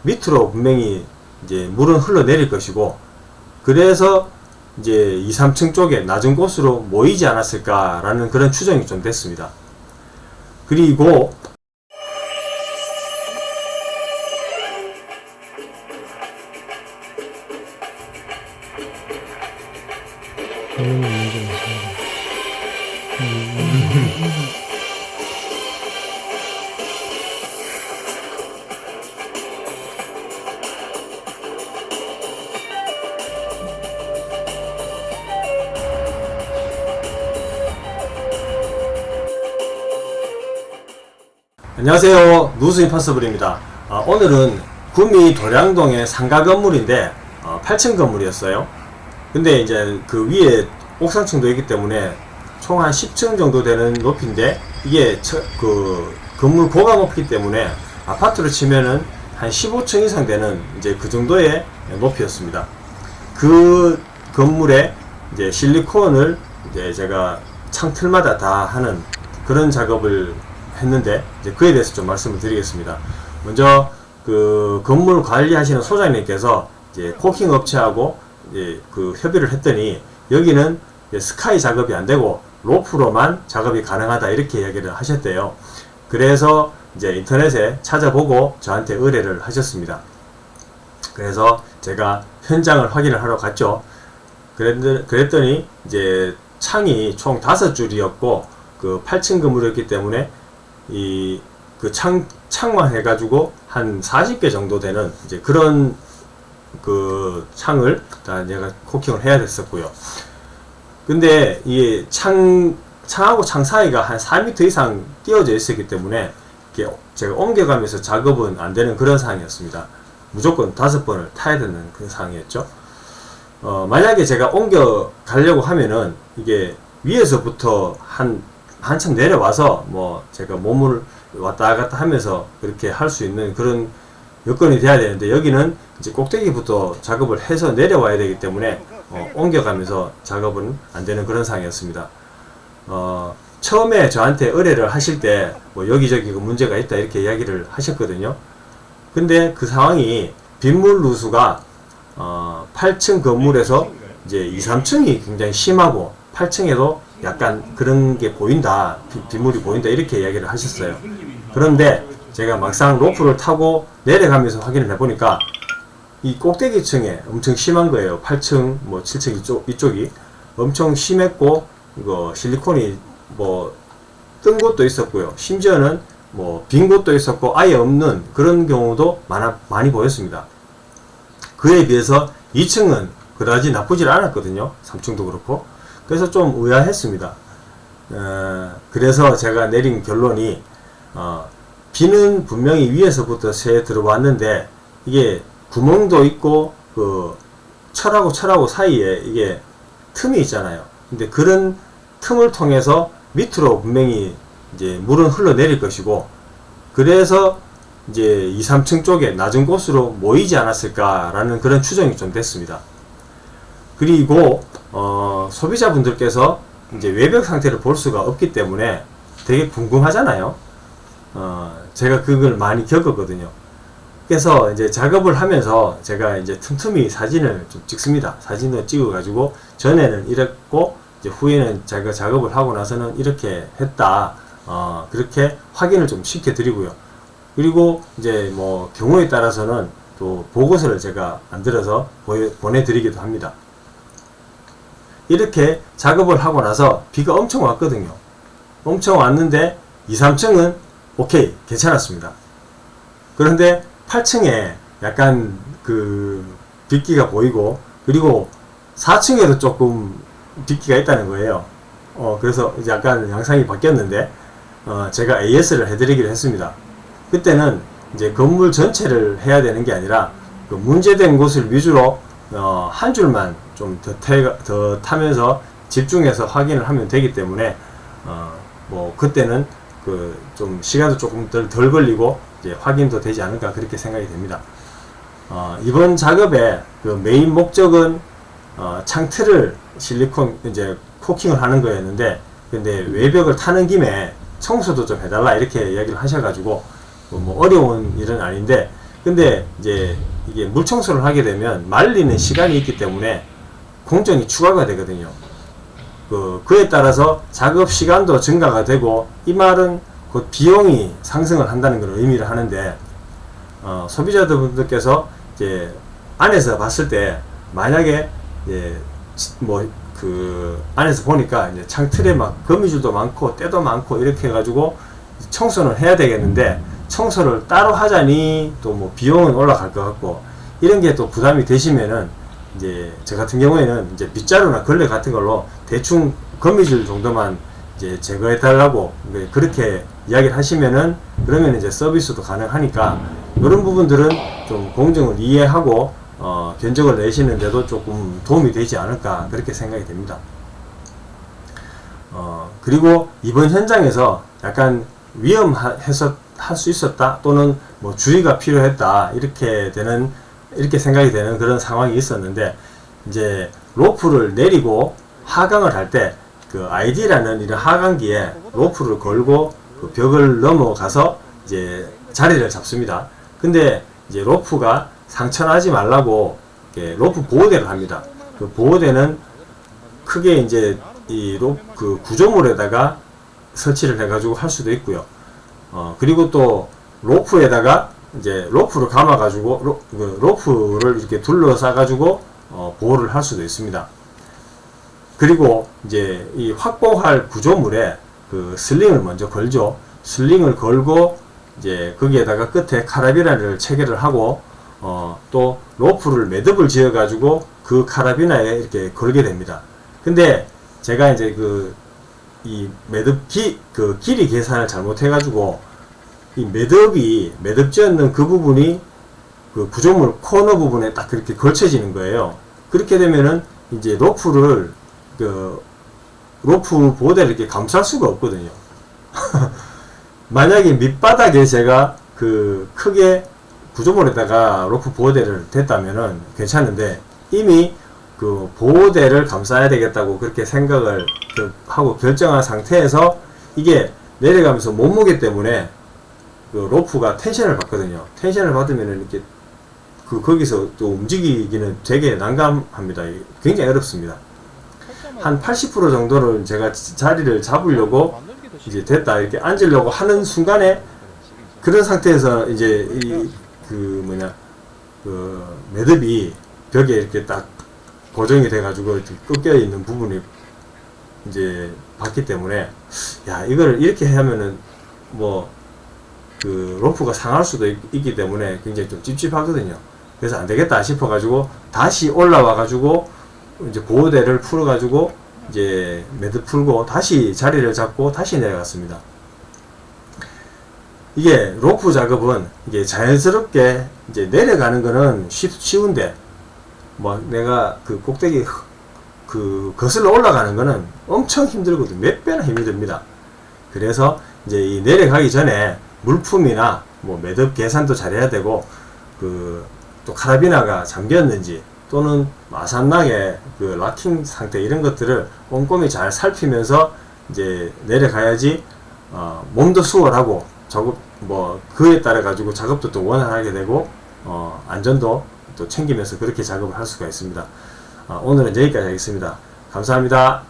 밑으로 분명히 이제 물은 흘러내릴 것이고, 그래서 이제 2, 3층 쪽에 낮은 곳으로 모이지 않았을까라는 그런 추정이 좀 됐습니다. 그리고 안녕하세요, 누수 임파서블입니다. 오늘은 구미 도량동의 상가 건물인데 8층 건물이었어요. 근데 이제 그 위에 옥상층도 있기 때문에 총 한 10층 정도 되는 높이인데, 이게 그 건물 고가 높이기 때문에 아파트로 치면은 한 15층 이상 되는 이제 그 정도의 높이였습니다. 그 건물에 이제 실리콘을 이제 제가 창틀마다 다 하는 그런 작업을 했는데, 이제 그에 대해서 좀 말씀을 드리겠습니다. 먼저 그 건물 관리하시는 소장님께서 이제 코킹 업체하고 이제 그 협의를 했더니, 여기는 스카이 작업이 안 되고 로프로만 작업이 가능하다 이렇게 이야기를 하셨대요. 그래서 이제 인터넷에 찾아보고 저한테 의뢰를 하셨습니다. 그래서 제가 현장을 확인을 하러 갔죠. 그랬더니 이제 창이 총 5줄이었고 그 8층 건물이었기 때문에 그 창만 해가지고 한 40개 정도 되는 이제 그런 그 창을 다 내가 코킹을 해야 됐었고요. 근데 이 창하고 창 사이가 한 4m 이상 띄어져 있었기 때문에 제가 옮겨가면서 작업은 안 되는 그런 상황이었습니다. 무조건 5번을 타야 되는 그런 상황이었죠. 만약에 제가 옮겨 가려고 하면은 이게 위에서부터 한참 내려와서 뭐 제가 몸을 왔다 갔다 하면서 그렇게 할 수 있는 그런 여건이 돼야 되는데, 여기는 이제 꼭대기부터 작업을 해서 내려와야 되기 때문에 옮겨가면서 작업은 안 되는 그런 상황이었습니다. 처음에 저한테 의뢰를 하실 때 뭐 여기저기 문제가 있다 이렇게 이야기를 하셨거든요. 근데 그 상황이 빗물 누수가 8층 건물에서 이제 2, 3층이 굉장히 심하고 8층에도 약간 그런 게 보인다, 빗물이 보인다 이렇게 이야기를 하셨어요. 그런데 제가 막상 로프를 타고 내려가면서 확인을 해보니까 이 꼭대기층에 엄청 심한 거예요. 8층, 뭐 7층 이쪽이 엄청 심했고, 이거 실리콘이 뭐 뜬 곳도 있었고요. 심지어는 뭐 빈 곳도 있었고 아예 없는 그런 경우도 많이 보였습니다. 그에 비해서 2층은 그다지 나쁘질 않았거든요. 3층도 그렇고. 그래서 좀 의아했습니다. 그래서 제가 내린 결론이 비는 분명히 위에서부터 새 들어왔는데, 이게 구멍도 있고 그 철하고 사이에 이게 틈이 있잖아요. 근데 그런 틈을 통해서 밑으로 분명히 이제 물은 흘러내릴 것이고, 그래서 이제 2, 3층 쪽에 낮은 곳으로 모이지 않았을까라는 그런 추정이 좀 됐습니다. 그리고 소비자분들께서 이제 외벽 상태를 볼 수가 없기 때문에 되게 궁금하잖아요. 제가 그걸 많이 겪었거든요. 그래서 이제 작업을 하면서 제가 이제 틈틈이 사진을 좀 찍습니다. 사진을 찍어가지고 전에는 이랬고 이제 후에는 제가 작업을 하고 나서는 이렇게 했다. 그렇게 확인을 좀 시켜드리고요. 그리고 이제 뭐 경우에 따라서는 또 보고서를 제가 만들어서 보내드리기도 합니다. 이렇게 작업을 하고 나서 비가 엄청 왔거든요. 엄청 왔는데 2, 3층은 오케이, 괜찮았습니다. 그런데 8층에 약간 그 빗기가 보이고, 그리고 4층에도 조금 빗기가 있다는 거예요. 그래서 이제 약간 양상이 바뀌었는데, 제가 AS를 해드리기로 했습니다. 그때는 이제 건물 전체를 해야 되는 게 아니라 그 문제된 곳을 위주로 한 줄만 좀 더 타면서 집중해서 확인을 하면 되기 때문에 뭐 그때는 그 좀 시간도 조금 덜 걸리고 이제 확인도 되지 않을까 그렇게 생각이 됩니다. 이번 작업의 그 메인 목적은 창틀을 실리콘 이제 코킹을 하는 거였는데, 근데 외벽을 타는 김에 청소도 좀 해달라 이렇게 이야기를 하셔가지고 뭐 어려운 일은 아닌데, 근데 이제 이게 물 청소를 하게 되면 말리는 시간이 있기 때문에 공정이 추가가 되거든요. 그에 따라서 작업 시간도 증가가 되고, 이 말은 곧 비용이 상승을 한다는 걸 의미를 하는데, 소비자분들께서 이제 안에서 봤을 때 만약에 이제 안에서 보니까 이제 창틀에 막 거미줄도 많고 때도 많고 이렇게 해가지고 청소는 해야 되겠는데, 청소를 따로 하자니 또 뭐 비용은 올라갈 것 같고, 이런 게 또 부담이 되시면은 이제 저 같은 경우에는 이제 빗자루나 걸레 같은 걸로 대충 거미줄 정도만 이제 제거해 달라고 그렇게 이야기를 하시면은, 그러면 이제 서비스도 가능하니까 이런 부분들은 좀 공정을 이해하고 견적을 내시는데도 조금 도움이 되지 않을까, 그렇게 생각이 됩니다. 그리고 이번 현장에서 약간 위험해서 할 수 있었다, 또는 뭐 주의가 필요했다, 이렇게 생각이 되는 그런 상황이 있었는데, 이제 로프를 내리고 하강을 할 때 그 ID라는 이런 하강기에 로프를 걸고 그 벽을 넘어가서 이제 자리를 잡습니다. 근데 이제 로프가 상처나지 말라고 로프 보호대를 합니다. 그 보호대는 크게 이제 그 구조물에다가 설치를 해가지고 할 수도 있고요. 그리고 또 로프에다가 이제 로프를 감아가지고 로프를 이렇게 둘러싸가지고 보호를 할 수도 있습니다. 그리고 이제 이 확보할 구조물에 그 슬링을 먼저 걸죠. 슬링을 걸고 이제 거기에다가 끝에 카라비나를 체결을 하고 또 로프를 매듭을 지어가지고 그 카라비나에 이렇게 걸게 됩니다. 근데 제가 이제 이 매듭 길이 계산을 잘못해가지고 이 매듭 지었는 그 부분이 그 구조물 코너 부분에 딱 그렇게 걸쳐지는 거예요. 그렇게 되면은 이제 로프 보호대를 이렇게 감쌀 수가 없거든요. 만약에 밑바닥에 제가 크게 구조물에다가 로프 보호대를 댔다면은 괜찮은데, 이미 그 보호대를 감싸야 되겠다고 그렇게 생각을 하고 결정한 상태에서 이게 내려가면서 몸무게 때문에 그 로프가 텐션을 받거든요. 텐션을 받으면은 이렇게 거기서 또 움직이기는 되게 난감합니다. 굉장히 어렵습니다. 한 80% 정도는 제가 자리를 잡으려고 이제 됐다 이렇게 앉으려고 하는 순간에, 그런 상태에서 이제 매듭이 벽에 이렇게 딱 고정이 돼가지고 꺾여 있는 부분이 이제 봤기 때문에, 야, 이걸 이렇게 하면은 로프가 상할 수도 있기 때문에 굉장히 좀 찝찝하거든요. 그래서 안 되겠다 싶어가지고 다시 올라와가지고 이제 보호대를 풀어가지고 이제 매듭 풀고 다시 자리를 잡고 다시 내려갔습니다. 이게 로프 작업은 이게 자연스럽게 이제 내려가는 거는 쉬운데, 내가 그 꼭대기 거슬러 올라가는 거는 엄청 힘들거든요. 몇 배나 힘이 듭니다. 그래서 이제 이 내려가기 전에 물품이나 매듭 계산도 잘해야 되고, 또 카라비나가 잠겼는지 또는 마산나게 락킹 상태 이런 것들을 꼼꼼히 잘 살피면서 이제 내려가야지 몸도 수월하고 그에 따라 가지고 작업도 또 원활하게 되고 안전도 또 챙기면서 그렇게 작업을 할 수가 있습니다. 오늘은 여기까지 하겠습니다. 감사합니다.